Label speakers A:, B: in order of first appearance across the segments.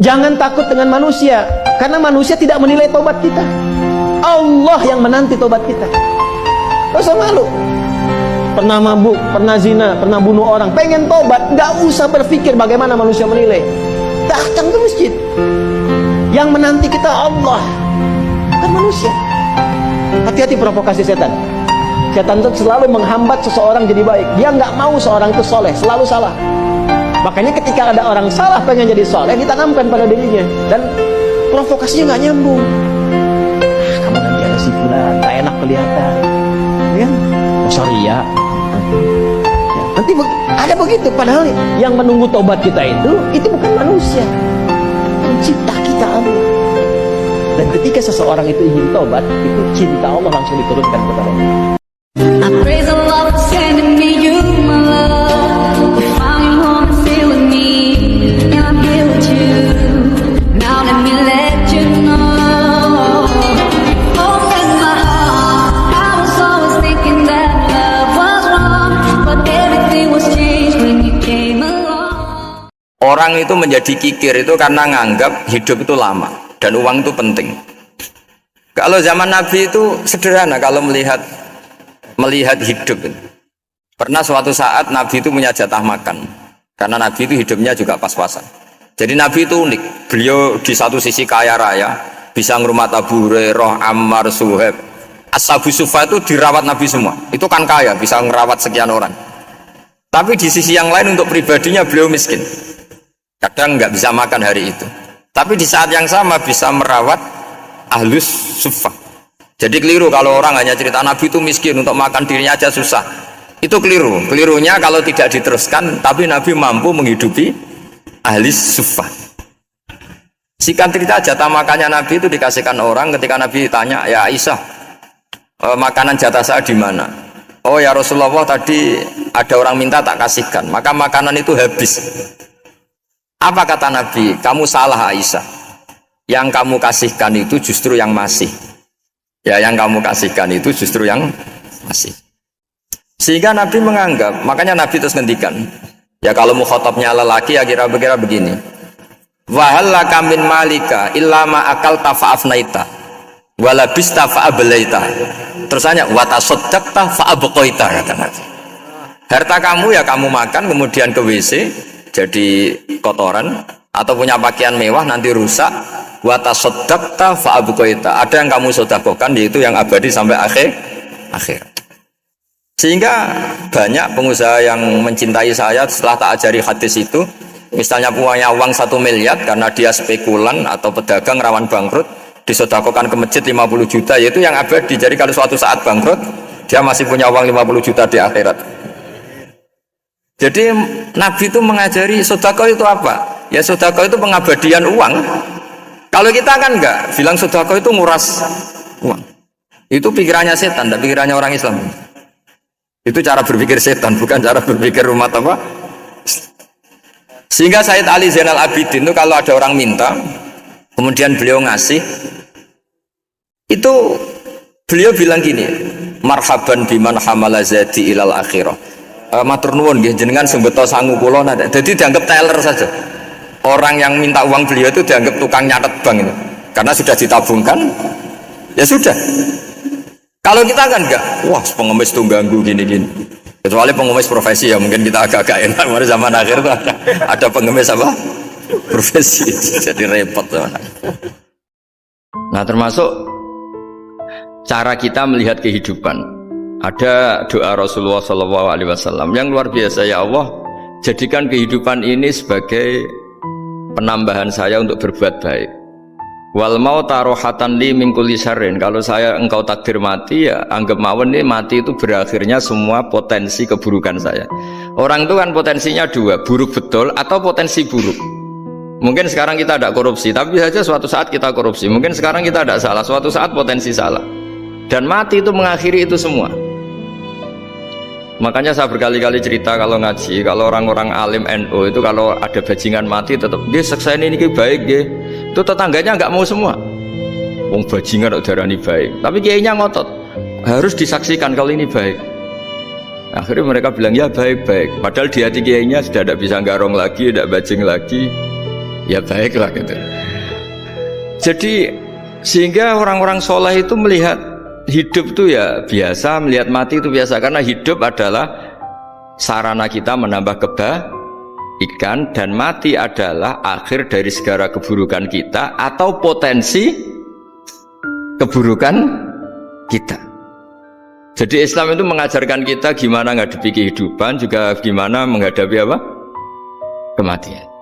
A: Jangan takut dengan manusia, karena manusia tidak menilai tobat kita. Allah yang menanti tobat kita. Gak usah malu. Pernah mabuk, pernah zina, pernah bunuh orang, pengen tobat, gak usah berpikir bagaimana manusia menilai. Datang ke masjid. Yang menanti kita Allah, bukan manusia. Hati-hati provokasi setan. Setan itu selalu menghambat seseorang jadi baik. Dia nggak mau seorang itu soleh, selalu salah. Makanya ketika ada orang salah pengen jadi soleh, ditanamkan pada dirinya. Dan provokasinya nggak nyambung. Kamu nanti ada si fulan, tak enak kelihatan. Ya, oh, sorry ya. Nanti ada begitu. Padahal yang menunggu tobat kita itu bukan manusia. Pencipta kita Allah. Dan ketika seseorang itu ingin tobat, itu cinta Allah langsung diturunkan kepadanya.
B: I praise Allah for sending me you, my love. You found your home and stay with me, and I'm here with you. Now let me let you know. Open my heart. I was always thinking that love was wrong, but everything was changed when you came along.
C: Orang itu menjadi kikir itu karena nganggap hidup itu lama dan uang itu penting. Kalau zaman Nabi itu sederhana kalau melihat hidup. Pernah suatu saat Nabi itu punya jatah makan, karena Nabi itu hidupnya juga pas-pasan. Jadi Nabi itu unik. Beliau di satu sisi kaya raya, bisa ngurmat Abu Hurairah, Ammar, Suhaib. Ashabu Sufa itu dirawat Nabi semua. Itu kan kaya, bisa ngerawat sekian orang. Tapi di sisi yang lain untuk pribadinya beliau miskin. Kadang nggak bisa makan hari itu. Tapi di saat yang sama bisa merawat Ahlus Sufa. Jadi keliru kalau orang hanya cerita Nabi itu miskin, untuk makan dirinya aja susah. Itu keliru. Kelirunya kalau tidak diteruskan, tapi Nabi mampu menghidupi ahli suffah. Singkat cerita, jatah makannya Nabi itu dikasihkan orang ketika Nabi tanya, ya Aisyah, makanan jatah saya di mana? Oh ya Rasulullah, tadi ada orang minta tak kasihkan, maka makanan itu habis. Apa kata Nabi? Kamu salah Aisyah. Yang kamu kasihkan itu justru yang masih. Ya, yang kamu kasihkan itu justru yang masih. Sehingga Nabi menganggap, makanya Nabi terus ngendikan, ya kalau mukhatabnya lelaki ya kira-kira begini. Wa hal laka min malika illa ma akalta fa afnaita wa labista fa ablaita. Terus hanya wa tasaddaqta fa abqaita, kata Nabi. Harta kamu ya kamu makan kemudian ke WC jadi kotoran, atau punya pakaian mewah nanti rusak. Wa tasaddaqta fa abqaita, ada yang kamu sedekahkan yaitu yang abadi sampai akhir. Sehingga banyak pengusaha yang mencintai saya setelah tak ajari hadis itu, misalnya punya uang 1 miliar karena dia spekulan atau pedagang rawan bangkrut, disedekahkan ke masjid 50 juta, yaitu yang abadi. Jadi kalau suatu saat bangkrut, dia masih punya uang 50 juta di akhirat. Jadi Nabi itu mengajari sedekah itu apa? Ya sedekah itu pengabadian uang. Kalau kita kan enggak, bilang sedekah itu nguras uang. Itu pikirannya setan, dan pikirannya orang Islam. Itu cara berpikir setan, bukan cara berpikir umat apa. Sehingga Sayyid Ali Zainal Abidin itu kalau ada orang minta, kemudian beliau ngasih, itu beliau bilang gini, marhaban biman hamala zadi ilal akhirah. Matur nuwun nggih jenengan sing beto sangu kula nada. Jadi dianggap teller saja. Orang yang minta uang beliau itu dianggap tukang nyatet bank itu. Karena sudah ditabungkan, ya sudah. Kalau kita kan enggak, wah pengemis tuh ganggu gini-gini. Kecuali pengemis profesi ya mungkin kita agak-agak enak. Pada zaman akhir tuh ada pengemis apa? Profesi, jadi repot. Nah termasuk cara kita melihat kehidupan. Ada doa Rasulullah SAW yang luar biasa, ya Allah, jadikan kehidupan ini sebagai penambahan saya untuk berbuat baik. Wal mauta rohatan li min kulli syarrin. Kalau saya engkau takdir mati, ya anggap mawon ini mati itu berakhirnya semua potensi keburukan saya. Orang itu kan potensinya dua, buruk betul atau potensi buruk. Mungkin sekarang kita ada korupsi, tapi saja suatu saat kita korupsi. Mungkin sekarang kita ada salah, suatu saat potensi salah. Dan mati itu mengakhiri itu semua. Makanya saya berkali-kali cerita kalau ngaji, kalau orang-orang alim NU itu kalau ada bajingan mati tetap dia seksain ini baik dia. Itu tetangganya nggak mau semua. Wong bajingan kok darani baik. Tapi kiainya ngotot. Harus disaksikan kalau ini baik. Akhirnya mereka bilang ya baik-baik. Padahal di hati kiainya sudah tidak bisa garong lagi, tidak bajing lagi. ya baiklah gitu. Jadi sehingga orang-orang soleh itu melihat hidup itu ya biasa, melihat mati itu biasa, karena hidup adalah sarana kita menambah kebaikan, dan mati adalah akhir dari segala keburukan kita atau potensi keburukan kita. Jadi Islam itu mengajarkan kita gimana menghadapi kehidupan, juga gimana menghadapi apa? Kematian.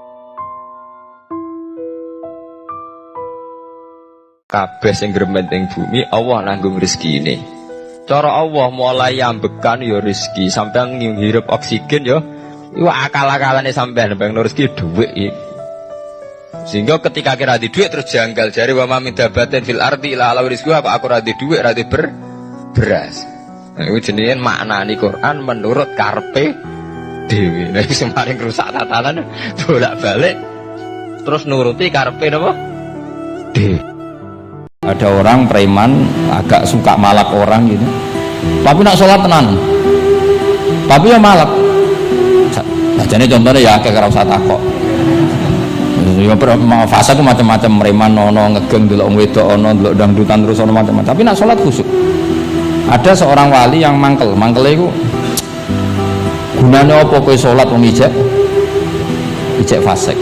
D: Kabeh sing gremeng bumi Allah nanggung rezeki ini. Cara Allah mulai ambekan ya rezeki, sampean ngirup oksigen ya iku akal-akalane sampean bang rezeki dhuwit iki. Sehingga ketika kira di duit terus janggal jari wa min dabatin fil ardi la ala rizqu apa aku ra di duit ra di beras. Nah, iku jenenge maknani Quran menurut karepe dhewe. Nah iki sing paling rusak tatanan bolak-balik terus nuruti karepe napa? Dhewe.
E: Ada orang preman agak suka malak orang gitu, tapi nak sholat tenan, tapi ya malak. Nah jadi contohnya ya kayak usah takok. Ya fase itu macam-macam, preman ono ngegeng delok wong wedok ono delok dangdutan terus ono macam-macam. Tapi nak sholat khusyuk. Ada seorang wali yang mangkel itu gunanya apa kowe sholat wong ijek fasik.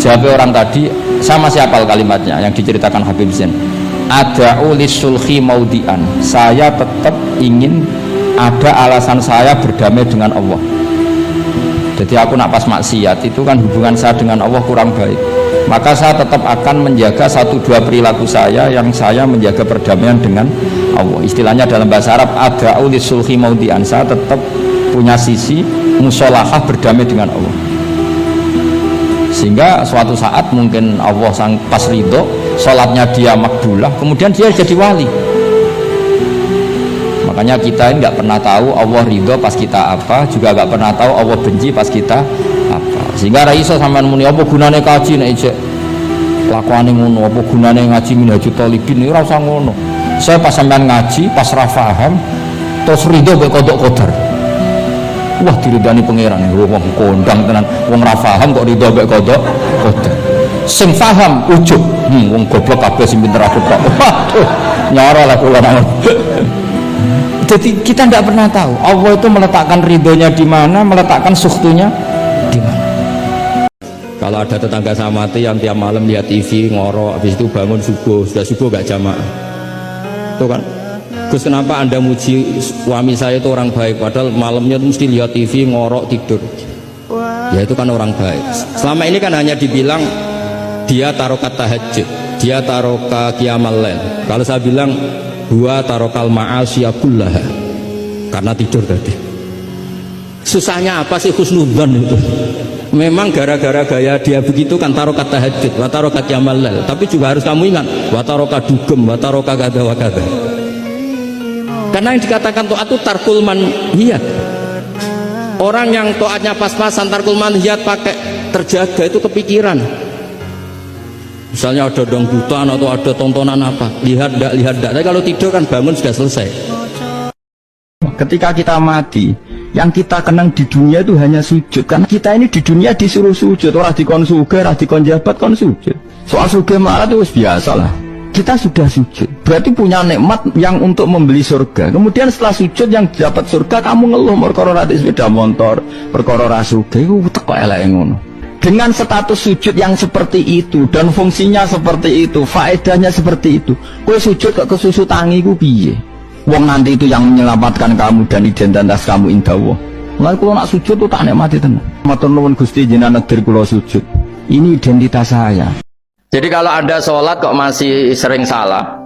E: Jawab orang tadi, saya masih hafal kalimatnya yang diceritakan Habib Zain. Ada'u lisulhi maudian, saya tetap ingin ada alasan saya berdamai dengan Allah. Jadi aku nak pas maksiat itu kan hubungan saya dengan Allah kurang baik, maka saya tetap akan menjaga 1-2 perilaku saya yang saya menjaga perdamaian dengan Allah. Istilahnya dalam bahasa Arab, ada'u lisulhi maudian, saya tetap punya sisi musolahah berdamai dengan Allah. Sehingga suatu saat mungkin Allah sang pas ridho, sholatnya dia makbulah, kemudian dia jadi wali. Makanya kita ini nggak pernah tahu Allah ridho pas kita apa, juga nggak pernah tahu Allah benci pas kita apa. Sehingga raiso sampean muni apa gunane kaji nek ijek lakuane ngono, apa gunane ngaji Minhajul Thalibin iki ora usah ngono. Saya pas sampean ngaji, pas ra paham, terus ridho mek kodok kodar. Wah diridani pangeran, wong kondang tenan, wong ra paham kok ridho mek kodok kodar. Sing paham ujug, wong goblok kabeh sing pinter aku kok. Waduh, nyara lah kula nang. Jadi kita tidak pernah tahu Allah itu meletakkan ridhonya di mana, meletakkan sukhtunya di mana. Kalau ada tetangga saya mati yang tiap malam lihat TV ngorok, habis itu bangun subuh, sudah subuh gak jamaah, itu kan Gus, kenapa anda muji suami saya itu orang baik, padahal malamnya mesti lihat TV ngorok tidur? Ya itu kan orang baik. Selama ini kan hanya dibilang dia tarokat tahajud, dia tarokat qiyamal lail. Kalau saya bilang huwa tarokal ma'asyiya kullaha, karena tidur tadi. Susahnya apa sih husnudzon itu? Memang gara-gara gaya dia begitu kan tarokat tahajud, wa tarokat qiyamal lail. Tapi juga harus kamu ingat, wa tarokat dugem, wa tarokat kada wa kada. Karena yang dikatakan taat itu tarkul manhiyat. Orang yang taatnya pas-pasan tarkul manhiyat pakai terjaga itu kepikiran. Misalnya ada dangdutan atau ada tontonan apa, lihat dak. Tapi kalau tidur kan bangun sudah selesai. Ketika kita mati, yang kita kenang di dunia itu hanya sujud. Karena kita ini di dunia disuruh sujud, orang dikon sugih, orang dikon jabat kon sujud. Soal sugih malah itu biasa lah. Kita sudah sujud, berarti punya nikmat yang untuk membeli surga. Kemudian setelah sujud yang dapat surga, kamu ngeluh perkara rati sepeda motor, perkara ra sugih, iku teko eleke ngono. Dengan status sujud yang seperti itu dan fungsinya seperti itu, faedahnya seperti itu, kowe sujud kok kesusu tangi ku piye? Wong nanti itu yang menyelamatkan kamu dan identitas kamu indah Allah. Mulai kalau nak sujud tuh tak nikmati tenan. Matur nuwun Gusti jenengan negeri kula sujud. Ini identitas saya.
C: Jadi kalau Anda sholat kok masih sering salah,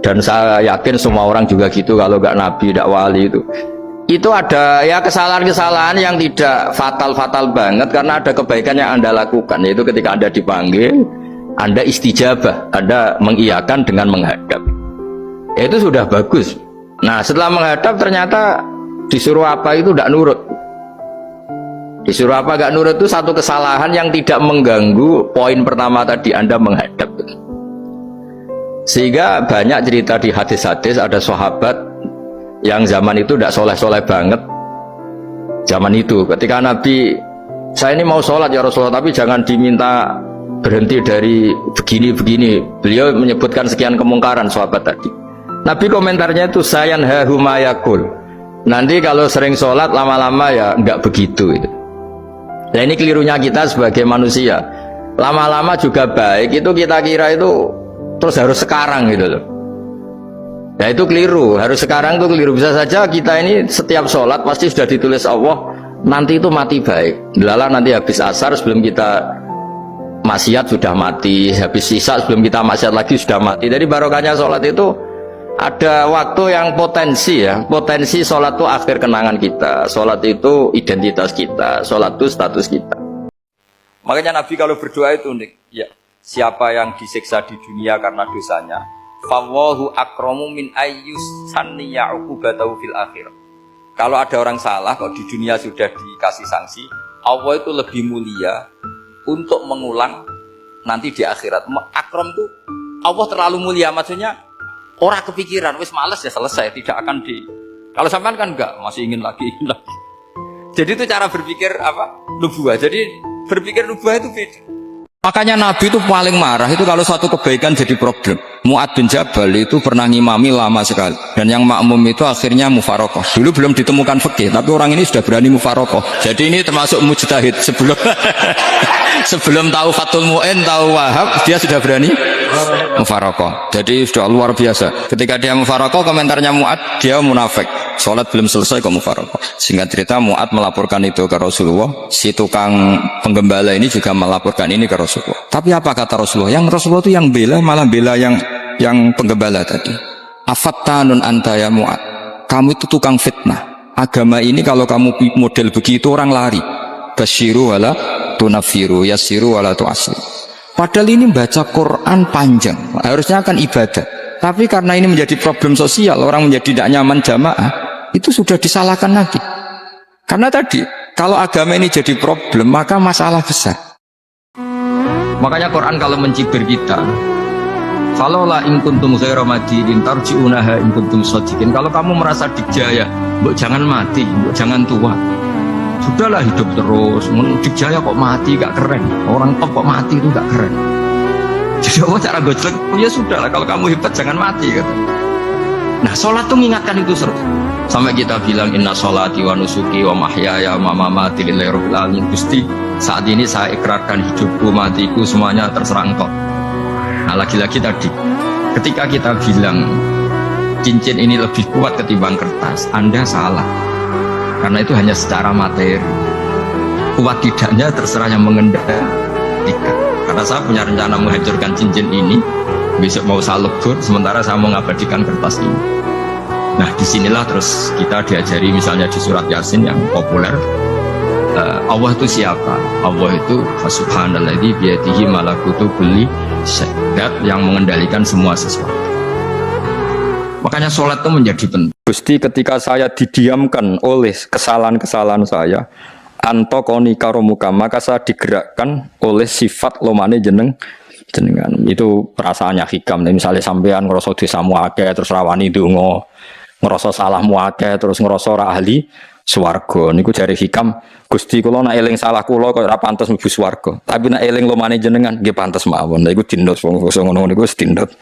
C: dan saya yakin semua orang juga gitu, kalau nggak nabi, nggak wali itu ada ya kesalahan-kesalahan yang tidak fatal-fatal banget, karena ada kebaikan yang Anda lakukan, yaitu ketika Anda dipanggil, Anda istijabah, Anda mengiyakan dengan menghadap. Ya, itu sudah bagus. Nah setelah menghadap ternyata disuruh apa itu tidak nurut. Disuruh apa gak nurut itu satu kesalahan yang tidak mengganggu poin pertama tadi, Anda menghadap. Sehingga banyak cerita di hadis-hadis, ada sahabat yang zaman itu tidak soleh-soleh banget. Zaman itu ketika Nabi
E: saya ini mau sholat ya Rasulullah, tapi jangan diminta berhenti dari begini-begini. Beliau menyebutkan sekian kemungkaran sahabat tadi. Nabi komentarnya itu sayan hahumayakul. Nanti kalau sering sholat lama-lama ya enggak begitu. Nah ini kelirunya kita sebagai manusia. Lama-lama juga baik itu kita kira itu terus harus sekarang gitu loh. Ya itu keliru, harus sekarang itu keliru. Bisa saja kita ini setiap sholat pasti sudah ditulis Allah nanti itu mati baik. Lala nanti habis asar sebelum kita maksiat sudah mati, habis sisa sebelum kita maksiat lagi sudah mati. Jadi barokahnya sholat itu ada waktu yang potensi ya, potensi sholat itu akhir kenangan kita, sholat itu identitas kita, sholat itu status kita. Makanya Nabi kalau berdoa itu unik, ya siapa yang disiksa di dunia karena dosanya, fawahu akramu min ayyus sanniya uqubatahu fil akhir. Kalau ada orang salah, kalau di dunia sudah dikasih sanksi, Allah itu lebih mulia untuk mengulang nanti di akhirat. Akram itu Allah terlalu mulia, maksudnya orang kepikiran, wis males ya selesai, tidak akan di. Kalau sampean kan enggak, masih ingin lagi. Jadi itu cara berpikir apa? Nubuah. Jadi berpikir nubuah itu beda. Makanya Nabi itu paling marah itu kalau suatu kebaikan jadi problem. Mu'ad bin Jabal itu pernah ngimami lama sekali. Dan yang makmum itu akhirnya mufarokoh. Dulu belum ditemukan fikih, tapi orang ini sudah berani mufarokoh. Jadi ini termasuk mujtahid. Sebelum tahu Fathul Mu'in, tahu Wahab, dia sudah berani mufarokoh. Jadi sudah luar biasa. Ketika dia mufarokoh, komentarnya Mu'ad, dia munafik. Sholat belum selesai kok mufarokoh. Singkat cerita Mu'ad melaporkan itu ke Rasulullah. Si tukang penggembala ini juga melaporkan ini ke Rasulullah. Tapi apa kata Rasulullah? Yang Rasulullah itu yang bela, malah bela yang penggembala tadi. Afattanun anta ya Mu'ad, kamu itu tukang fitnah. Agama ini kalau kamu model begitu orang lari. Basyiru wala tunafiru, yassiru wala tu'asir. Padahal ini baca Quran panjang, harusnya akan ibadah. Tapi karena ini menjadi problem sosial, orang menjadi tidak nyaman jamaah, itu sudah disalahkan Nabi. Karena tadi, kalau agama ini jadi problem, maka masalah besar. Makanya Quran kalau mencibir kita, falola in kuntum ghaira madinin tarji'unaha in kuntum shadiqin. Kalau kamu merasa dijaya, mbok jangan mati, mbok jangan tua. Sudahlah hidup terus, dijaya kok mati gak keren. Orang top kok mati itu gak keren. Jadi Allah cara gojlek, ya sudahlah kalau kamu hebat jangan mati gitu. Nah sholat tuh mengingatkan itu terus. Sampai kita bilang inna sholati wa nusuki wa mahyaya wa mamati lillahi rabbil alamin. Gusti, saat ini saya ikrarkan hidupku, matiku semuanya terserah Engkau. Nah lagi-lagi tadi, ketika kita bilang cincin ini lebih kuat ketimbang kertas, Anda salah. Karena itu hanya secara materi. Kuat tidaknya terserah yang mengendalikan. Karena saya punya rencana menghancurkan cincin ini, besok mau saya lebur, sementara saya mau mengabadikan kertas ini. Nah disinilah terus kita diajari misalnya di surat Yasin yang populer, Allah itu siapa? Allah itu subhanalladzi biyadihi malakutu kulli syai', yang mengendalikan semua sesuatu. Makanya sholat itu menjadi penting. Gusti, ketika saya didiamkan oleh kesalahan-kesalahan saya, antokoni karomuka, maka saya digerakkan oleh sifat lomane jenengan. Itu perasaannya hikam. Misalnya sampean ngerasa dosamu akeh terus rawani donga, ngerasa salahmu akeh terus ngerasa ora ahli swarga. Niku jare hikam, Gusti kula nek eling salah kula kok ora pantes mlebu swarga. Tapi nek eling lomane jenengan nggih pantes mawon. Lha iku dindut wong ngono niku wis dindut.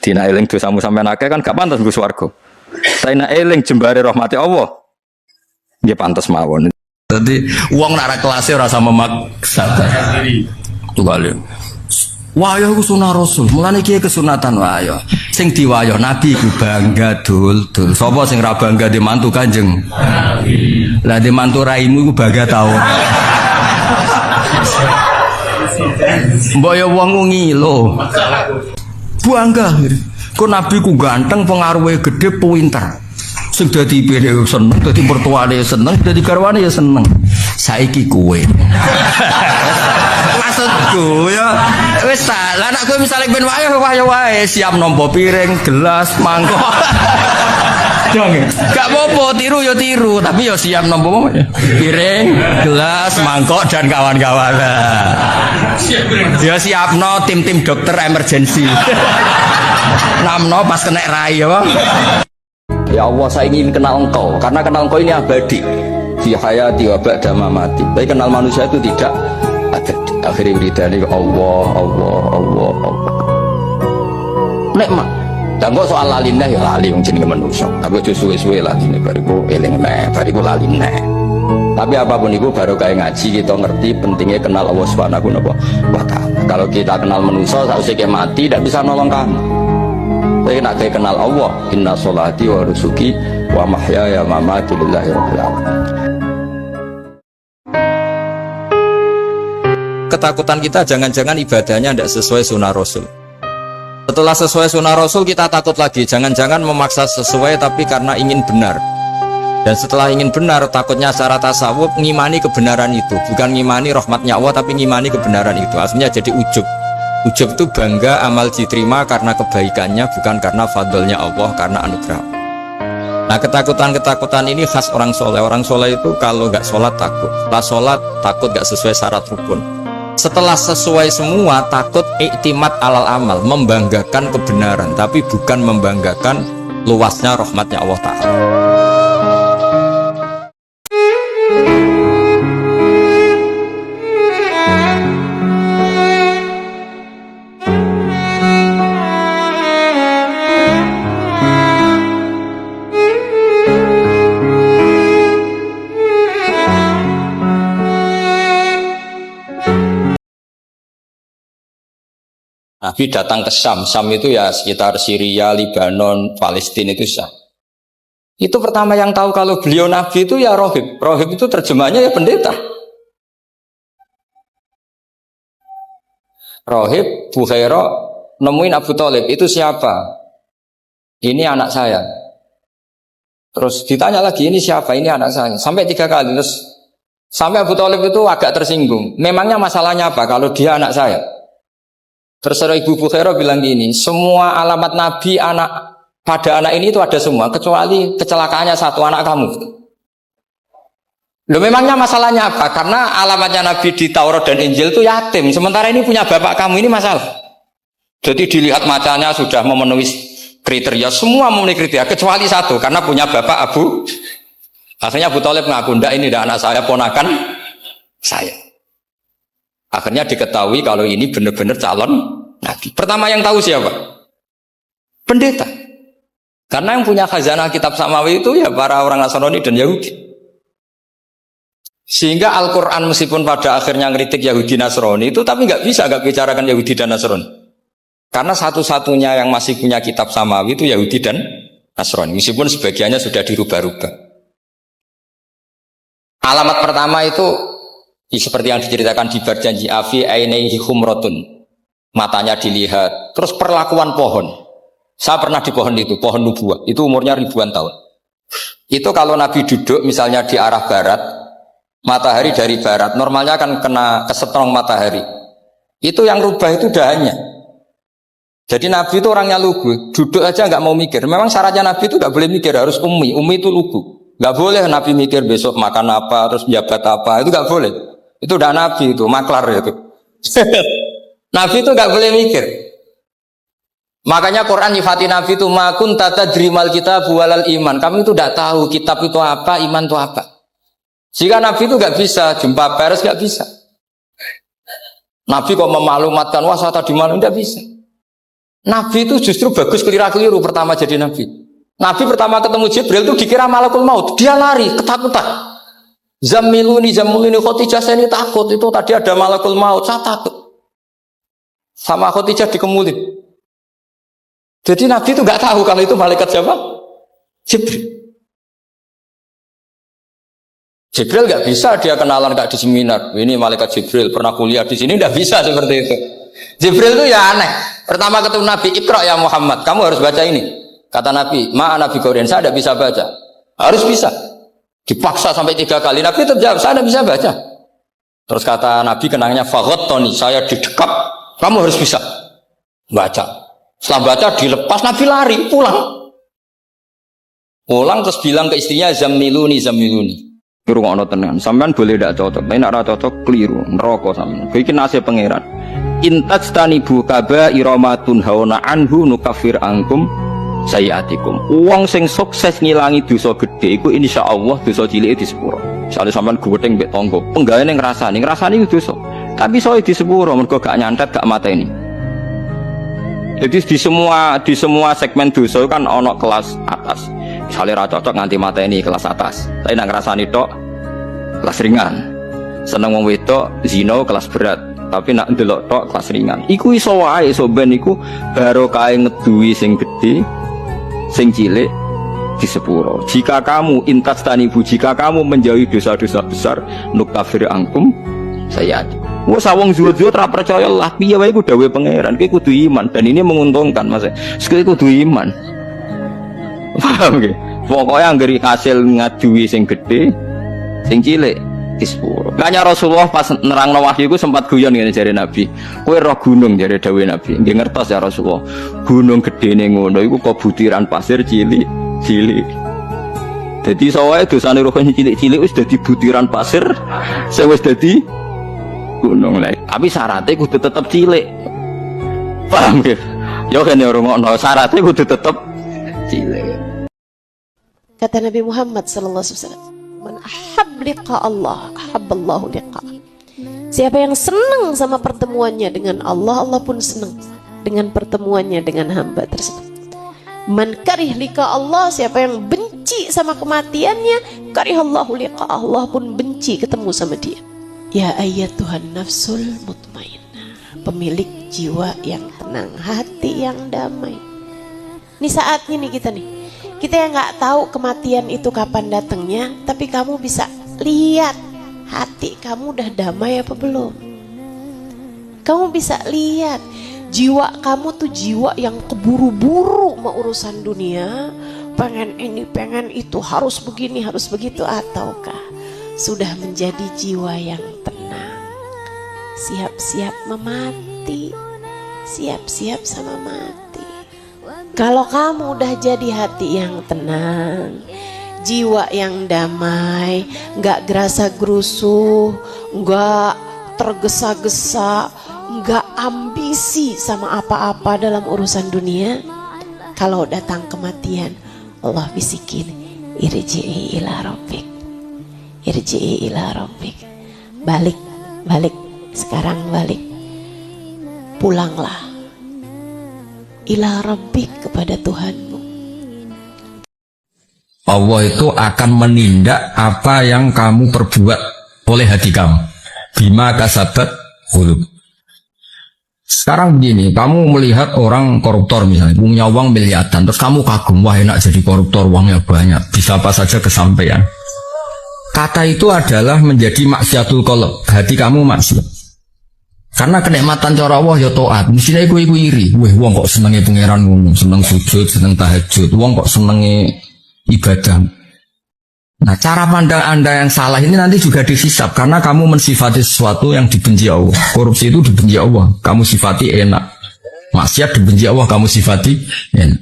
E: Dina eling dosamu sampean akeh kan gak pantes mlebu swarga. Tapi nek eling jembare rahmati Allah nggih pantes mawon. Dadi wong nek ora kelase ora sama maksa. Tugale. Wayah ku sunah Rasul. Mulane iki kesunatan wayah. Sing diwayah Nabi ku bangga dul. Sapa sing ra bangga di mantu Kanjeng Nabi. Lah di mantu raimu ku bangga tau. Mbok ya wong ngilo. Bangga. Ku Nabi ku ganteng, pengaruhe gede, pinter. Sing dadi pire seneng, dadi mertuane seneng, dadi garwane ya seneng. Saiki kowe. Maksudku ya wis salah nek kowe misale ben wae wae siap nampa piring, gelas, mangkok. Dong. Gak apa-apa tiru ya tiru, tapi ya siap nampa piring, gelas, mangkok dan kawan-kawan. Ya siapno tim-tim dokter emergency. Namno pas kena rai ya, Bang. Ya Allah, saya ingin kenal Engkau karena kenal Engkau ini abadi. fi hayati wa ba'da mamati. Tapi kenal manusia itu tidak ada. Akhirnya wiridane Allah, Allah, Allah, Allah. Nikmat. Dan kok soal lali neh ya lali wong jenenge manusia. Aku aja suwe-suwe lali nek bariku eling neh, bariku lali neh. Tapi apapun itu baru kayak ngaji kita ngerti pentingnya kenal Allah Subhanahu wa ta'ala. Kalau kita kenal manusia seharusnya kayak mati tidak bisa nolong kamu. Tapi nak kayak kenal Allah, inna sholati wa nusuki wa mahyaya wa mamati lillahi rabbil alamin.
D: Ketakutan kita jangan-jangan ibadahnya tidak sesuai sunnah Rasul. Setelah sesuai sunnah Rasul kita takut lagi, jangan-jangan memaksa sesuai tapi karena ingin benar. Dan setelah ingin benar, takutnya secara tasawuf ngimani kebenaran itu, bukan ngimani rahmatnya Allah tapi ngimani kebenaran itu. Aslinya jadi ujub. Ujub itu bangga amal diterima karena kebaikannya, bukan karena fadlnya Allah, karena anugerah. Nah, ketakutan-ketakutan ini khas orang soleh. Orang soleh itu kalau nggak sholat takut, setelah sholat takut nggak sesuai syarat rukun. Setelah sesuai semua takut iktimat alal amal, membanggakan kebenaran, tapi bukan membanggakan luasnya rahmatnya Allah Ta'ala.
E: Nabi datang ke Syam. Syam itu ya sekitar Syria, Libanon, Palestina itu Syam. Itu pertama yang tahu kalau beliau Nabi itu ya rohib. Rohib itu terjemahnya ya pendeta. Rohib, Bukhaira nemuin Abu Thalib, itu siapa? Ini anak saya. Terus ditanya lagi, ini siapa? Ini anak saya. Sampai 3 kali. Terus sampai Abu Thalib itu agak tersinggung. Memangnya masalahnya apa kalau dia anak saya? Terserah Ibu Bukhaira bilang gini, semua alamat Nabi pada anak ini itu ada semua, kecuali kecelakaannya satu, anak kamu. Loh, memangnya masalahnya apa? Karena alamatnya Nabi di Taurat dan Injil itu yatim, sementara ini punya bapak kamu, ini masalah. Jadi dilihat macanya sudah memenuhi kriteria, semua memenuhi kriteria, kecuali satu, karena punya bapak Abu. Akhirnya Abu Thalib ngaku, enggak, ini enggak anak saya, ponakan saya. Akhirnya diketahui kalau ini benar-benar calon Nabi. Pertama yang tahu siapa? Pendeta. Karena yang punya khazanah kitab samawi itu ya para orang Nasrani dan Yahudi. Sehingga Al-Quran meskipun pada akhirnya ngeritik Yahudi Nasrani itu, tapi nggak bicarakan Yahudi dan Nasrani. Karena satu-satunya yang masih punya kitab samawi itu Yahudi dan Nasrani. Meskipun sebagiannya sudah dirubah-rubah. Alamat pertama itu seperti yang diceritakan di berjanji afi ainaihi humrotun, matanya dilihat. Terus perlakuan pohon, saya pernah di pohon itu, pohon nubuah, itu umurnya ribuan tahun. Itu kalau Nabi duduk misalnya di arah barat, matahari dari barat, normalnya akan kena kesetrong matahari. Itu yang rubah itu dahannya. Jadi Nabi itu orangnya lugu, duduk aja nggak mau mikir. Memang syaratnya Nabi itu nggak boleh mikir, harus ummi itu lugu. Nggak boleh Nabi mikir besok makan apa, terus jabat apa, itu nggak boleh. Itu udah Nabi itu, maklar itu. Nabi itu nggak boleh mikir. Makanya Quran nyifati Nabi itu makun tata drimal kitab walal iman. Kamu itu tidak tahu kitab itu apa, iman itu apa. Jika Nabi itu nggak bisa jumpa pers, nggak bisa. Nabi kok memaklumatkan wah saya tadi malam, nggak bisa. Nabi itu justru bagus keliru pertama jadi Nabi. Nabi pertama ketemu Jibril itu dikira malakul maut, dia lari ketakutan. Zamiluni Khotijah, saya ini takut, itu tadi ada malakul maut, saya takut. Sama Khotijah dikemulin. Jadi Nabi itu nggak tahu kalau itu malaikat siapa? Jibril. Jibril nggak bisa dia kenalan kayak di seminar. Ini malaikat Jibril pernah kuliah di sini, nggak bisa seperti itu. Jibril itu ya aneh. Pertama ketemu Nabi, Iqra ya Muhammad, kamu harus baca ini. Kata Nabi, ma'a Nabi Qur'an, saya tidak bisa baca. Harus bisa. Dipaksa sampai 3 kali, Nabi terjawab, saya tidak bisa baca. Terus kata Nabi kenangnya, Tony, saya didekap, kamu harus bisa baca. Setelah baca dilepas, Nabi lari, pulang. Pulang terus bilang ke istrinya, Zamiluni. Kira ngono tenan, sampean boleh tidak cocok, tapi nak cocok keliru, neraka sampean. Iki nasib pangeran. Intajtanibu kaba'ira ma tunhauna anhu nukaffir ankum sayiatikum. Wong sing sukses ngilangi dosa gedhe iku insyaallah dosa cilike disepuro.
D: Misalnya sampean guweting mbek tangga, penggaweane ngrasani itu dosa. Tapi soal di sepuro mergo gak nyantet, gak mateni. Jadi di semua segmen dosa kan ono kelas atas. Misalnya ra cocok nganti mateni kelas atas. Tapi nak ngrasani tok kelas ringan. Seneng wong wedok zina kelas berat. Tapi nak ndelok tok kelas ringan. Iku iso wae iso ben iku barokah ngeduwi sing gedhe, sing cilik di sepuro. Jika kamu jika kamu menjauhi dosa-dosa besar, nuktafir angkum sayyi'at. Wes wong zuhud-zuhud ra percaya lah piye wae iku dawuhe pangeran, kowe kudu iman dan ini menguntungkan Mas. Kowe kudu iman. Paham nggih? Pokoke anggere hasil ngaduwi sing gedhe, sing cilik di sepuro. Kanya Rasulullah pas nerangno wahyu iku sempat guyon ngene jare Nabi. Kowe roh gunung jare dawuhe Nabi. Nggih ngertos ya Rasulullah. Gunung gedene ngono iku kok butiran pasir cilik. Jadi sawah dosane roh cilik-cilik wis dadi butiran pasir, sing wis dadi gunung lek. Tapi syaratnya kudu tetep cilik. Paham nggih? Ya kene rungokno syaratnya kudu tetep cilik.
F: Kata Nabi Muhammad sallallahu alaihi wasallam, "Man ahab liqa Allah, ahabballahu liqa." Siapa yang senang sama pertemuannya dengan Allah, Allah pun senang dengan pertemuannya dengan hamba tersebut. Man karih liqa Allah, siapa yang benci sama kematiannya, karihallahu liqa Allah pun benci ketemu sama dia. Ya ayyatuhan nafsul mutmainnah, pemilik jiwa yang tenang, hati yang damai. Ini saatnya nih kita yang nggak tahu kematian itu kapan datangnya, tapi kamu bisa lihat hati kamu udah damai apa belum. Kamu bisa lihat jiwa kamu tuh jiwa yang keburu-buru mau urusan dunia, pengen ini, pengen itu, harus begini, harus begitu, ataukah sudah menjadi jiwa yang tenang, siap-siap memati, siap-siap sama mati. Kalau kamu udah jadi hati yang tenang, jiwa yang damai, gak gerasa gerusuh, gak tergesa-gesa, nggak ambisi sama apa-apa dalam urusan dunia, kalau datang kematian Allah bisikin, irji'i ila rabbik, irji'i ila rabbik, balik sekarang, balik, pulanglah ila rabbik, kepada Tuhanmu.
E: Allah itu akan menindak apa yang kamu perbuat oleh hati kamu. Bima kasabat qulub. Sekarang begini, kamu melihat orang koruptor misalnya, punya uang miliaran, terus kamu kagum, wah enak jadi koruptor, uangnya banyak, bisa apa saja kesampaian. Kata itu adalah menjadi maksiatul qalb, hati kamu maksiat. Karena kenikmatan cara Allah ya taat, mestinya iku iri. Wah, wong kok senenge pangeran ngono, seneng sujud, seneng tahajud, wong kok senenge ibadah. Nah, cara pandang Anda yang salah ini nanti juga dihisab, karena kamu mensifati sesuatu yang dibenci Allah. Korupsi itu dibenci Allah, kamu sifati enak. Maksiat dibenci Allah, kamu sifati enak.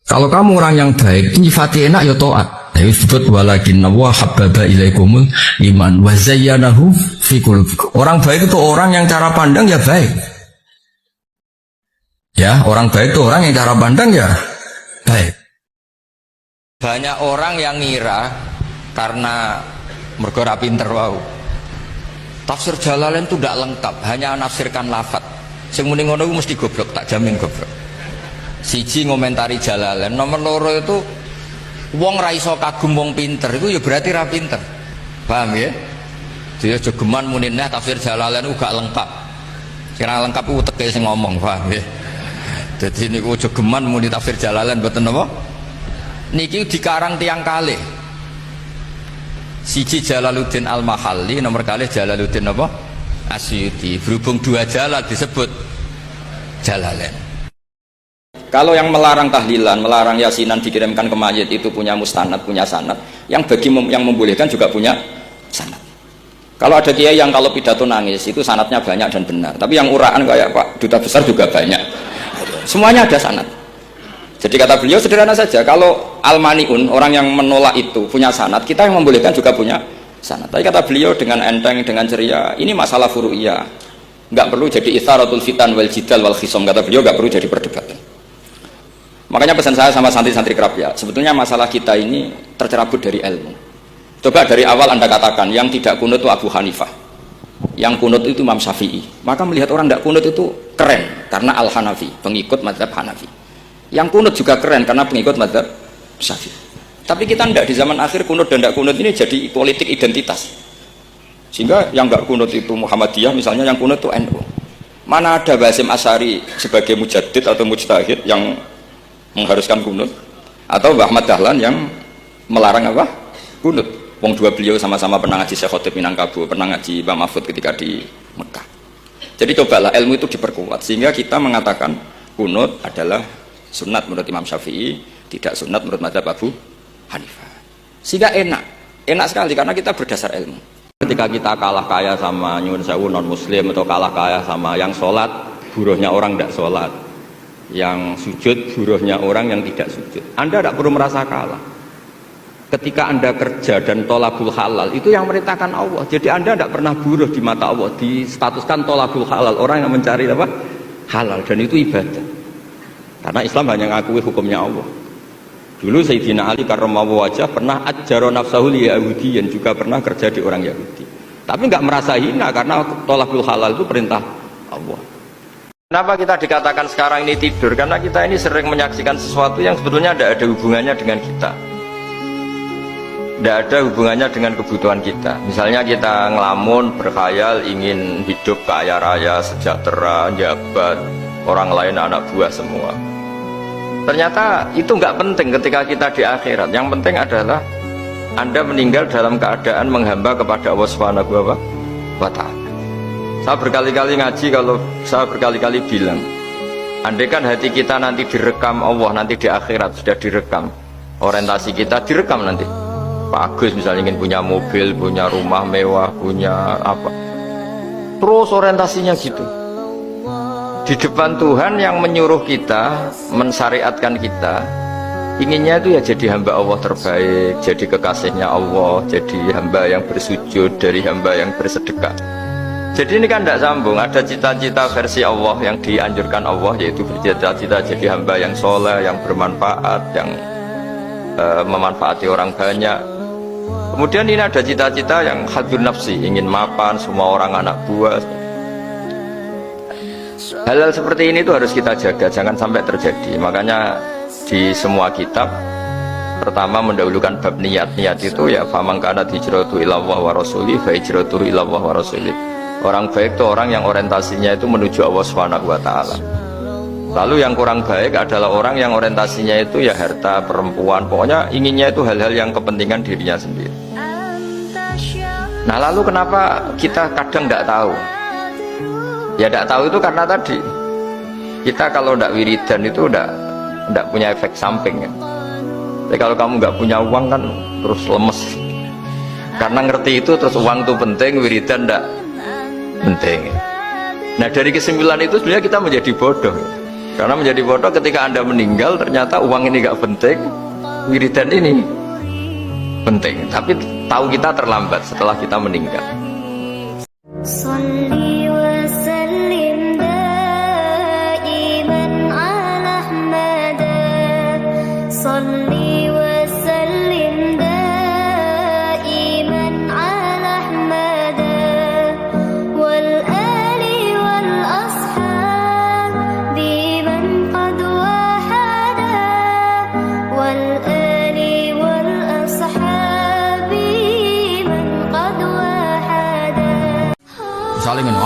E: Kalau kamu orang yang baik, sifati enak ya taat. Ya disebut walakinna wa habbaba ilaikumul iman wa zayyanahu fi qulubikum. Orang baik itu orang yang cara pandang ya baik. Ya, orang baik itu orang yang cara pandang ya baik.
D: Banyak orang yang ngira karena mergo ra pinter wau. Tafsir Jalalain itu tidak lengkap, hanya menafsirkan lafaz. Sing muni ngono iku mesti goblok, tak jamin goblok. Siji ngomentari Jalalain, nomor loro itu wong ra iso kagum wong pinter iku ya berarti ra pinter. Paham ya? Dia jogeman muni nah tafsir Jalalain uga lengkap. Kira lengkap ku teke sing ngomong, paham ya? Dadi niku jogeman muni tafsir Jalalain mboten napa? Niki dikarang tiang kalih. Siji Jalaluddin Al-Mahalli, nomor kalih Jalaluddin apa? Asyuti. Berhubung dua Jalal disebut Jalalain. Kalau yang melarang tahlilan, melarang yasinan dikirimkan ke mayit itu punya mustanad, punya sanad. Yang bagi yang membolehkan juga punya sanad. Kalau ada kiai yang kalau pidato nangis itu sanadnya banyak dan benar. Tapi yang uraan kayak Pak Duta Besar juga banyak. Semuanya ada sanad. Jadi kata beliau sederhana saja, kalau al-mani'un, orang yang menolak itu punya sanad, kita yang membolehkan juga punya sanad. Tapi kata beliau dengan enteng, dengan ceria, ini masalah furu'iyah, nggak perlu jadi itharatul fitan wal jidal wal khisom. Kata beliau nggak perlu jadi perdebatan. Makanya pesan saya sama santri-santri kerap ya, sebetulnya masalah kita ini tercerabut dari ilmu.
E: Coba dari awal Anda katakan yang tidak kunut itu Abu Hanifah, yang kunut itu Imam Syafi'i, maka melihat orang tidak kunut itu keren karena Al-Hanafi, pengikut mazhab Hanafi. Yang kunut juga keren karena pengikut mazhab Syafi'i. Tapi kita tidak, di zaman akhir kunut dan tidak kunut ini jadi politik identitas. Sehingga yang nggak kunut itu Muhammadiyah misalnya, yang kunut itu NU. Mana ada Basim Asy'ari sebagai mujaddid atau mujtahid yang mengharuskan kunut, atau Mbah Ahmad Dahlan yang melarang apa? Kunut. Wong dua beliau sama-sama pernah ngaji Syekh Khotib Minangkabau, pernah ngaji Mbah Mahfud ketika di Mekah. Jadi cobalah ilmu itu diperkuat sehingga kita mengatakan kunut adalah sunat menurut Imam Syafi'i, tidak sunat menurut mazhab Abu Hanifah. Sehingga enak sekali karena kita berdasar ilmu. Ketika kita kalah kaya sama nyuwun sewu non muslim, atau kalah kaya sama yang sholat buruhnya orang tidak sholat, yang sujud buruhnya orang yang tidak sujud, Anda tidak perlu merasa kalah. Ketika Anda kerja dan tolabul halal, itu yang merintahkan Allah. Jadi Anda tidak pernah buruh di mata Allah, distatuskan tolabul halal, orang yang mencari apa? Halal, dan itu ibadah. Karena Islam hanya mengakui hukumnya Allah. Dulu Sayyidina Ali karramallahu wajhah pernah ajjaro nafsahu li Yahudiyan, juga pernah kerja di orang Yahudi. Tapi nggak merasa hina karena tolabul halal itu perintah Allah. Kenapa kita dikatakan sekarang ini tidur? Karena kita ini sering menyaksikan sesuatu yang sebetulnya tidak ada hubungannya dengan kita. Tidak ada hubungannya dengan kebutuhan kita. Misalnya kita ngelamun, berkhayal, ingin hidup kaya raya, sejahtera, jabat, orang lain anak buah semua. Ternyata itu nggak penting ketika kita di akhirat. Yang penting adalah Anda meninggal dalam keadaan menghamba kepada Allah Subhanahu wa Ta'ala. Saya berkali-kali ngaji, kalau saya berkali-kali bilang, andai kan hati kita nanti direkam Allah, nanti di akhirat sudah direkam, orientasi kita direkam nanti. Pak Agus misalnya ingin punya mobil, punya rumah mewah, punya apa, terus orientasinya gitu. Di depan Tuhan yang menyuruh kita, mensyariatkan kita, inginnya itu ya jadi hamba Allah terbaik, jadi kekasihnya Allah, jadi hamba yang bersujud, dari hamba yang bersedekah. Jadi ini kan tidak sambung. Ada cita-cita versi Allah yang dianjurkan Allah, yaitu bercita-cita jadi hamba yang soleh, yang bermanfaat, yang memanfaati orang banyak. Kemudian ini ada cita-cita yang hadzun nafsi, ingin mapan semua orang anak buah. Hal-hal seperti ini itu harus kita jaga, jangan sampai terjadi. Makanya di semua kitab pertama mendahulukan bab niat. Niat itu ya faman kanat hijratu ilallah wa rasulih fa hijratuhu ilallah wa rasulih. Orang baik itu orang yang orientasinya itu menuju Allah Subhanahu wa Ta'ala. Lalu yang kurang baik adalah orang yang orientasinya itu ya harta, perempuan, pokoknya inginnya itu hal-hal yang kepentingan dirinya sendiri. Nah lalu kenapa kita kadang tidak tahu? Ya tidak tahu itu karena tadi kita kalau tidak wiridan itu tidak punya efek samping kan? Tapi kalau kamu nggak punya uang kan terus lemes. Karena ngerti itu terus uang itu penting, wiridan tidak penting. Nah dari kesimpulan itu sebenarnya kita menjadi bodoh. Karena menjadi bodoh ketika Anda meninggal ternyata uang ini nggak penting, wiridan ini penting. Tapi tahu kita terlambat setelah kita meninggal.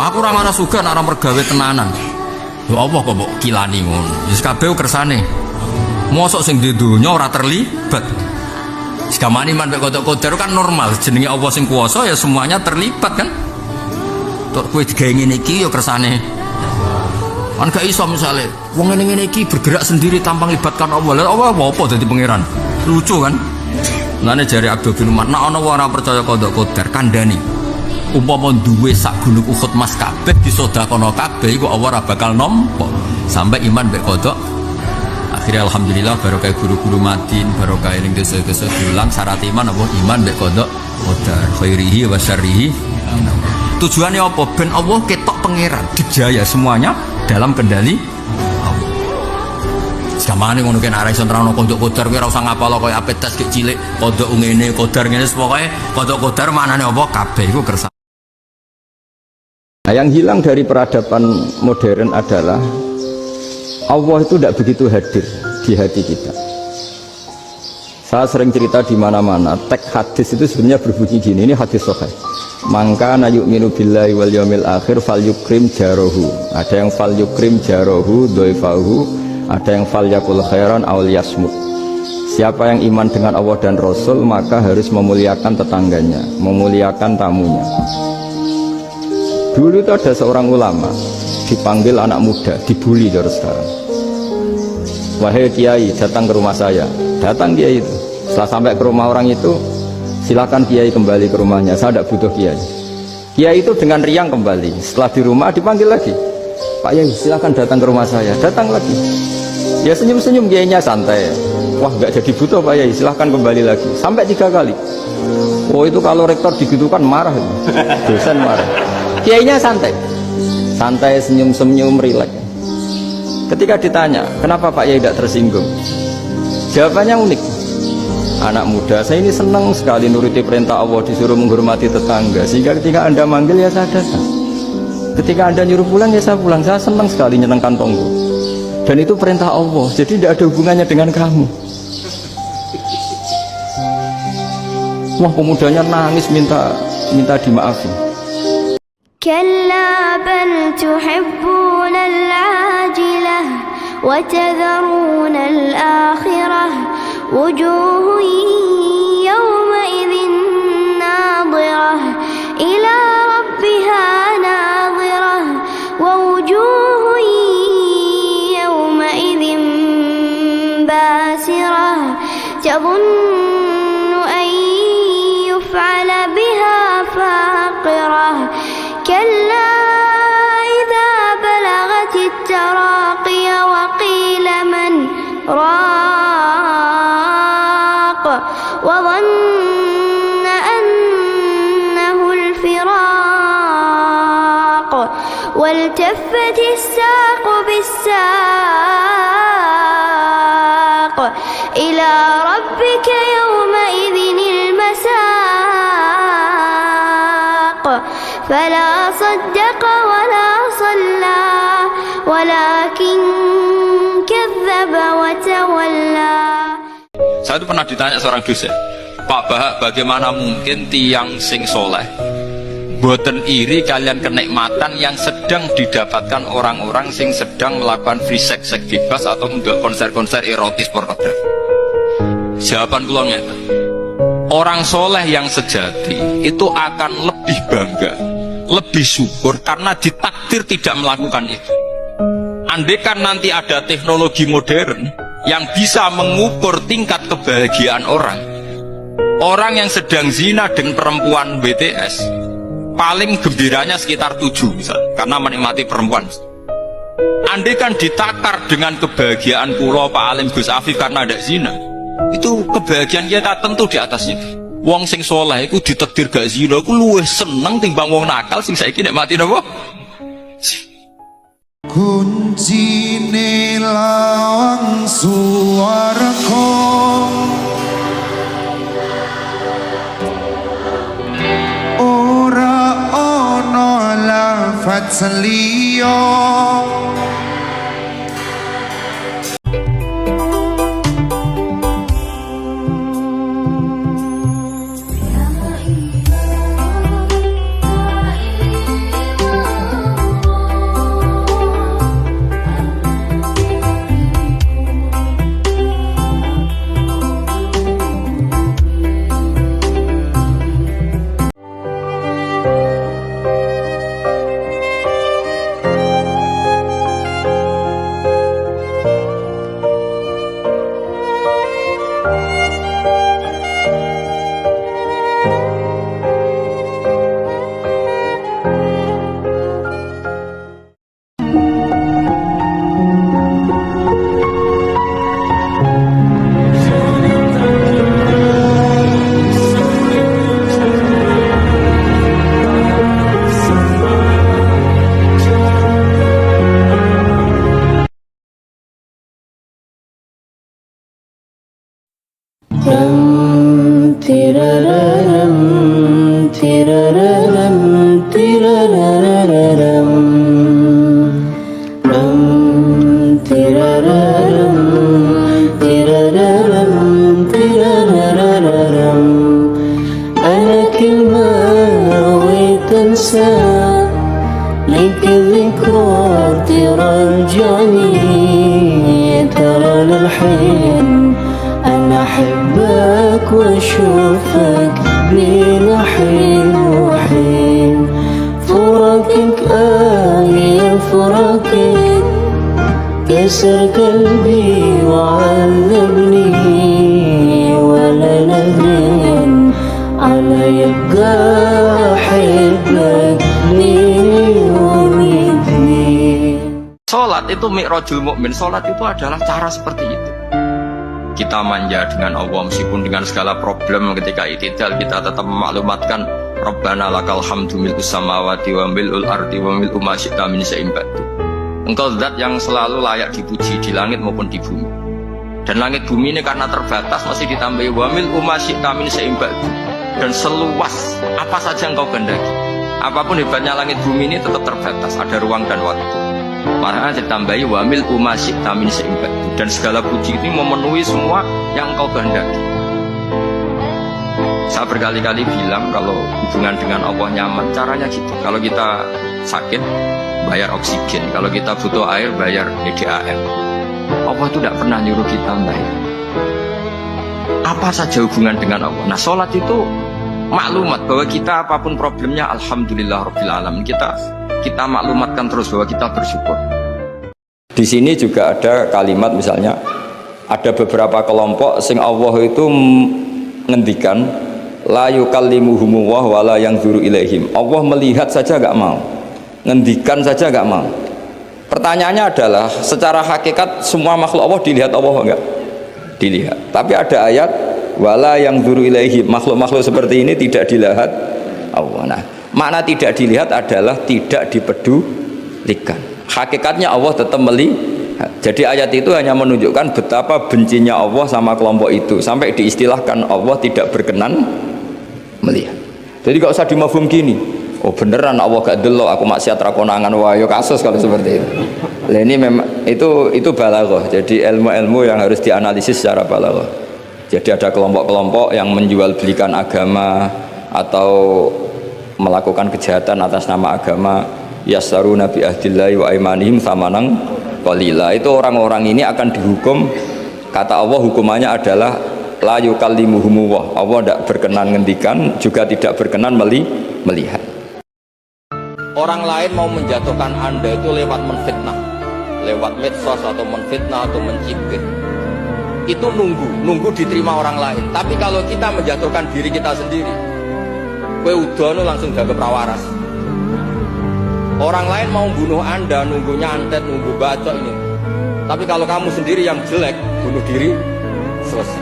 E: Aku ora marah suga nek ora mergawe tenanan. Ya Allah kok mbok kilani ngono. Wis kabeh kersane. Mosok sing di donya ora terlibat. Sekamane man mek kodok-kodok kan normal. Jenenge Allah sing kuwasa ya semuanya terlibat kan. Tok kowe digawe ngene iki ya kersane. Kan gak iso misale wong ngene iki bergerak sendiri tanpa melibatkan Allah. Lah Allah apa dadi pangeran? Lucu kan? Lane jare Abdul bin Umar, nek ana wong ora percaya kodok-kodok kandhani. Umpama duwe sak gunung Uhud mas kabeh disedekahno kabeh iku Allah ora bakal nampa sampai iman mek kodok. Akhirnya alhamdulillah barokah guru-guru Madin, barokah ning desa-desa diulang syarat iman apa iman mek kodok qadar khairihi wa syarrihi. Tujuannya apa? Ben Allah ketok pangeran, dijaya semuanya dalam kendali Allah. Samane ngono kene arek iso nerangno kodok kodar kowe ora usah ngapalo koyo apik tes kek cilik kodok ngene kodar ngene pokoke kodok kodar maknane apa kabeh iku kersane.
D: Nah, yang hilang dari peradaban modern adalah Allah itu tidak begitu hadir di hati kita. Saya sering cerita di mana-mana, teks hadis itu sebenarnya berbunyi gini, ini hadis sahih. Mangka na yu'minu billahi wal yaumil akhir fal yukrim jarohu. Ada yang fal yukrim jarohu doifahu, ada yang fal yakul khairan awal yasmut. Siapa yang iman dengan Allah dan Rasul maka harus memuliakan tetangganya, memuliakan tamunya. Dulu itu ada seorang ulama dipanggil anak muda, dibully dari sekarang. Wahai kiai, datang ke rumah saya. Datang kiai itu. Setelah sampai ke rumah orang itu, silakan kiai kembali ke rumahnya. Saya tidak butuh kiai. Kiai itu dengan riang kembali. Setelah di rumah dipanggil lagi. Pak Yai, silakan datang ke rumah saya. Datang lagi. Ya senyum-senyum kiainya santai. Wah, nggak jadi butuh Pak Yai. Silahkan kembali lagi. Sampai 3 kali. Oh itu kalau rektor digitukan marah. Dosen marah. Kiainya santai, santai senyum-senyum rileks. Ketika ditanya, kenapa Pak Yai tidak tersinggung? Jawabannya unik. Anak muda, saya ini senang sekali nuruti perintah Allah, disuruh menghormati tetangga. Sehingga ketika Anda manggil ya saya datang. Ketika Anda nyuruh pulang ya saya pulang. Saya senang sekali nyenengkan tonggo. Dan itu perintah Allah, jadi tidak ada hubungannya dengan kamu. Wah, pemudanya nangis minta dimaafin.
G: كلا بل تحبون العاجلة وتذرون الآخرة وجوه يومئذ ناظرة إلى ربها ناظرة ووجوه يومئذ باسرة تظن أن يفعل بها فاقرة كلا إذا بلغت التراقي وقيل من راق وظن أنه الفراق والتفت الساق بالساق إلى ربك يومئذ المساق فلا صدق ولا صلى ولكن كذب وتولى.
E: Saya itu pernah ditanya seorang dosen, Pak Bahak, bagaimana mungkin tiang sing soleh boten iri kalian kenikmatan yang sedang didapatkan orang-orang sing sedang melakukan free sex bebas atau menjual konser-konser erotis pornografi? Jawaban kula ngeten, orang soleh yang sejati itu akan lebih bangga, lebih syukur karena ditakdir tidak melakukan itu. Andaikan nanti ada teknologi modern yang bisa mengukur tingkat kebahagiaan orang yang sedang zina dengan perempuan BTS paling gembiranya sekitar 7 misalnya, karena menikmati perempuan. Andaikan ditakar dengan kebahagiaan pulau Pak Alim Gus Afif karena ada zina, itu kebahagiaan kita tentu di atas itu. Wong sing soleh iku ditakdir gak zina iku luwih seneng timbang wong nakal sing saiki nikmati napa?
H: Kuncine lawang suwarga ora ana lafaz liya.
A: Tirararam, tirararam, tirararam. Ram, tirararam, tirararam, tirararam. Ana كلمة وتنسى لك الذكرى ترجعني ترى للحين أنا أحبك وأشوفك بين حين وحين فراقك يا فراقك كسر قلبي وعذبني ولا نذرين على يبقى أحبك ليومي.
D: Sholat itu mi'rajul mukmin. Sholat itu adalah cara seperti itu. Kita manja dengan Allah meskipun dengan segala problem. Ketika itidal kita tetap memaklumatkan Rabbana lakal hamdu mil'us samawati wa mil'ul ardi wa mil'u ma syi'ta min syai'in ba'du. Engkau zat yang selalu layak dipuji di langit maupun di bumi. Dan langit bumi ini karena terbatas masih ditambahi wa mil'u ma syi'ta min syai'in ba'du. Dan seluas apa saja engkau kehendaki. Apapun hebatnya langit bumi ini tetap terbatas, ada ruang dan waktu. Makanya ditambahi wa mil'u ma syi'ta min syai'in ba'du. Dan segala puji ini memenuhi semua yang engkau kehendaki. Saya berkali-kali bilang kalau hubungan dengan Allah nyaman, caranya gitu. Kalau kita sakit, bayar oksigen. Kalau kita butuh air, bayar PDAM. Allah itu tidak pernah nyuruh kita bayar. Apa saja hubungan dengan Allah. Nah, sholat itu maklumat bahwa kita apapun problemnya, alhamdulillah rabbil alamin. Kita maklumatkan terus bahwa kita bersyukur. Di sini juga ada kalimat misalnya ada beberapa kelompok sing Allah itu ngendikan la yukallimuhumullah wala yanzuru ilaihim. Allah melihat saja enggak mau. Ngendikan saja enggak mau. Pertanyaannya adalah secara hakikat semua makhluk Allah dilihat Allah enggak? Dilihat. Tapi ada ayat wala yanzuru ilaihim. Makhluk-makhluk seperti ini tidak dilihat Allah. Nah, makna tidak dilihat adalah tidak dipedulikan. Hakikatnya Allah tetap melihat. Jadi ayat itu hanya menunjukkan betapa bencinya Allah sama kelompok itu sampai diistilahkan Allah tidak berkenan melihat. Jadi gak usah dimafhum gini. Oh beneran Allah gak delok aku maksiat ra konangan wae kasus kalau seperti itu. Lah ini memang itu balaghah. Jadi ilmu-ilmu yang harus dianalisis secara balaghah. Jadi ada kelompok-kelompok yang menjual belikan agama atau melakukan kejahatan atas nama agama. Yasaruna bi ahdillahi wa aimanihim samanang qalila. Itu orang-orang ini akan dihukum, kata Allah hukumannya adalah la yukallimuhumullah. Allah tidak berkenan ngendikan, juga tidak berkenan melihat. Orang lain mau menjatuhkan Anda itu lewat menfitnah, lewat medsos atau menfitnah atau mencibir. Itu nunggu diterima orang lain. Tapi kalau kita menjatuhkan diri kita sendiri, kowe udono langsung jaga prawaras. Orang lain mau bunuh Anda, nunggu nyantet, nunggu bacok ini. Tapi kalau kamu sendiri yang jelek, bunuh diri, selesai.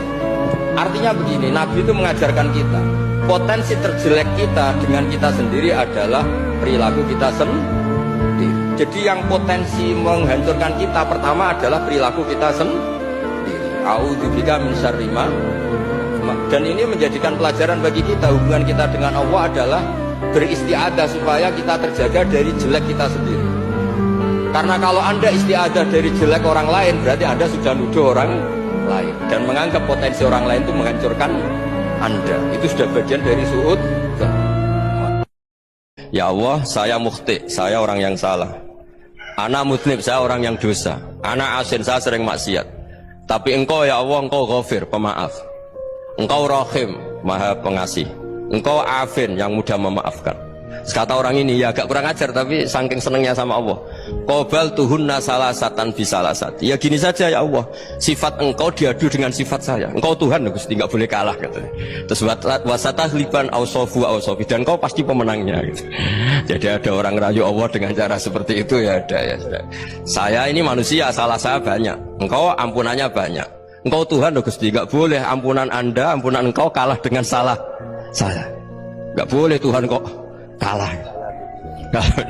D: Artinya begini, Nabi itu mengajarkan kita, potensi terjelek kita dengan kita sendiri adalah perilaku kita sendiri. Jadi yang potensi menghancurkan kita pertama adalah perilaku kita sendiri. A'udzubika min syarri ma. Dan ini menjadikan pelajaran bagi kita. Hubungan kita dengan Allah adalah beristiadah supaya kita terjaga dari jelek kita sendiri. Karena kalau Anda istiadah dari jelek orang lain, berarti Anda sudah nuduh orang lain dan menganggap potensi orang lain itu menghancurkan Anda. Itu sudah bagian dari suud. Ya Allah, saya mukhti, saya orang yang salah. Ana mudnib, saya orang yang dosa. Ana asin, saya sering maksiat. Tapi Engkau ya Allah, Engkau ghafir, pemaaf. Engkau rahim, maha pengasih. Engkau afin, yang mudah memaafkan. Kata orang ini ya agak kurang ajar, tapi saking senengnya sama Allah. Qobal tuhunna salasatan bisalasat. Ya gini saja ya Allah, sifat Engkau diadu dengan sifat saya. Engkau Tuhan, Gusti, nggak boleh kalah katanya. Terus wasatah liban ausofu ausofi, dan Engkau pasti pemenangnya gitu. Jadi ada orang rayu Allah dengan cara seperti itu, ya ada ya sudah. Saya ini manusia, salah saya banyak. Engkau ampunannya banyak. Engkau Tuhan, Gusti, nggak boleh ampunan Anda, ampunan Engkau kalah dengan salah saya. Nggak boleh Tuhan kok kalah.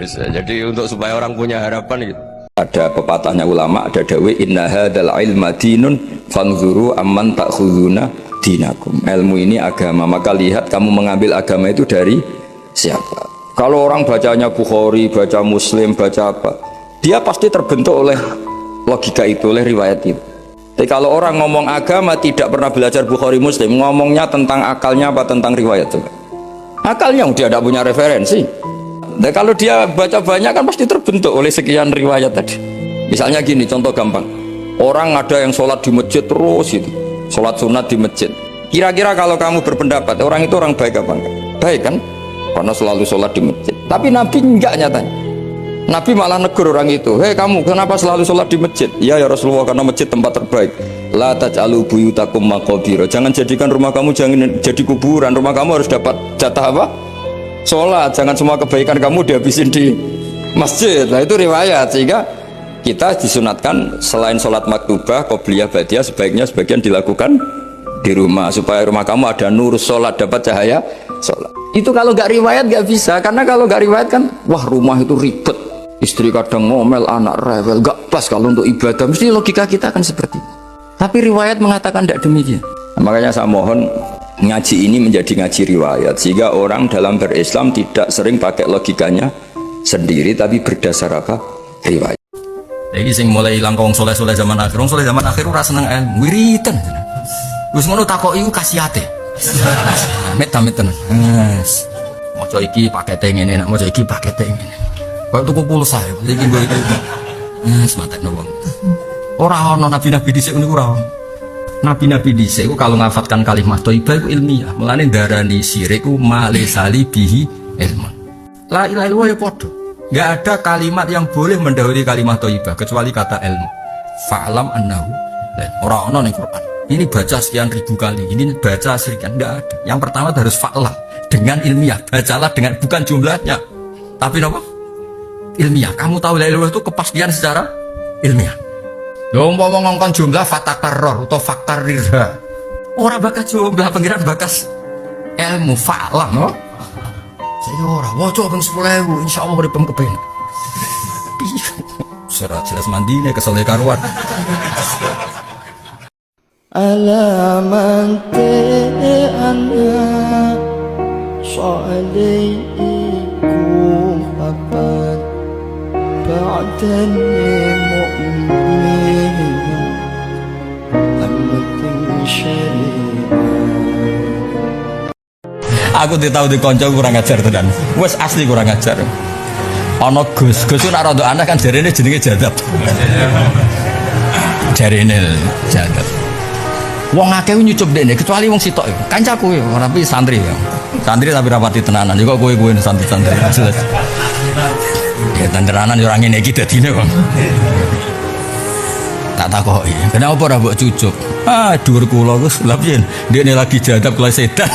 D: Jadi untuk supaya orang punya harapan gitu. Ada pepatahnya ulama, ada dawe inna hadzal ilma dinun fanzuru amman ta'khuduna
C: dinakum. Ilmu ini agama, maka lihat kamu mengambil agama itu dari siapa. Kalau orang bacanya Bukhari, baca Muslim, baca apa, dia pasti terbentuk oleh logika itu, oleh riwayat itu. Tapi kalau orang ngomong agama tidak pernah belajar Bukhari Muslim, ngomongnya tentang akalnya apa tentang riwayat coba? Akalnya dia tidak punya referensi. Nah, kalau dia baca banyak kan pasti terbentuk oleh sekian riwayat tadi. Misalnya gini, contoh gampang. Orang ada yang sholat di masjid terus itu, sholat sunat di masjid. Kira-kira kalau kamu berpendapat orang itu orang baik apa enggak? Baik kan? Karena selalu sholat di masjid. Tapi Nabi enggak nyatanya. Nabi malah negur orang itu. Hei kamu, kenapa selalu sholat di masjid? Ya Rasulullah, karena masjid tempat terbaik. La taj'alu buyutakum maqabira. Jangan jadikan rumah kamu jangan jadi kuburan. Rumah kamu harus dapat jatah apa? Sholat. Jangan semua kebaikan kamu dihabisin di masjid. Nah itu riwayat. Sehingga kita disunatkan selain sholat maktubah, qobliyah, badiah, sebagian dilakukan di rumah supaya rumah kamu ada nur sholat, dapat cahaya sholat. Itu kalau nggak riwayat nggak bisa, karena kalau nggak riwayat kan wah rumah itu ribet, istri kadang ngomel, anak rewel, nggak pas kalau untuk ibadah. Mesti logika kita kan seperti itu, tapi riwayat mengatakan tidak demikian. Nah, makanya saya mohon ngaji ini menjadi ngaji riwayat, sehingga orang dalam berislam tidak sering pakai logikanya sendiri, tapi berdasar apa? Riwayat. Jadi sing mulai hilang kong soleh zaman akhir, soleh zaman akhir ora seneng ilmu, wiritan. Wis ngono takoki ku kasihate. Metan. Moco iki pakete ngene, nak moco iki pakete ngene. Kok tuku pulsa iki nggo iki. Sematene wong. Ora ono nabi-nabi dhisik niku ora. Nabi-nabi dhisik ku kalau ngafatkan kalimat thayyibah iku ilmiah. Mulane darani syirik ku malisali bihi ilmu. La ilaha illallah ya padha. Nggak ada kalimat yang boleh mendahului kalimat thayyibah kecuali kata ilmu. Fa'lam annahu. Ora ono ning Quran. Ini baca sekian ribu kali, ini baca sekian, enggak ada. Yang pertama harus fa'lam dengan ilmiah. Bacalah dengan bukan jumlahnya, tapi apa? Ilmiah. Kamu tahu la ilaha illallah itu kepastian secara ilmiah. Lo umpama ngongkon jumlah fatakarror atau faktarirha. Ora bakas jumlah pengiran bakas ilmu fa'lam, no? Saya ora waca ping 10.000 insyaallah urip kepen. Serat jelas mandine kesel karuan.
I: Alaman anak Sa'alaikum abad Ba'dani mu'min Amatin syari'ah.
E: Aku tahu di konco kurang ajar tenan. Wes asli kurang ajar. Ana Gus itu nak rada aneh kan jarene jenenge jadab. Jarene jadab. Wong akeh nyucup dene kecuali wong sitok iku. Kancaku yo tapi santri ya. Santri tapi rapati tenanan. Juga kowe santri-santri jelas. Ya tenanan yo ora ngene iki dadine kok. Tak takoki. Kenapa ora mbok cucup? Dhuwur kula Gus. Lah piye? Dekne lagi jadab kelas sedan.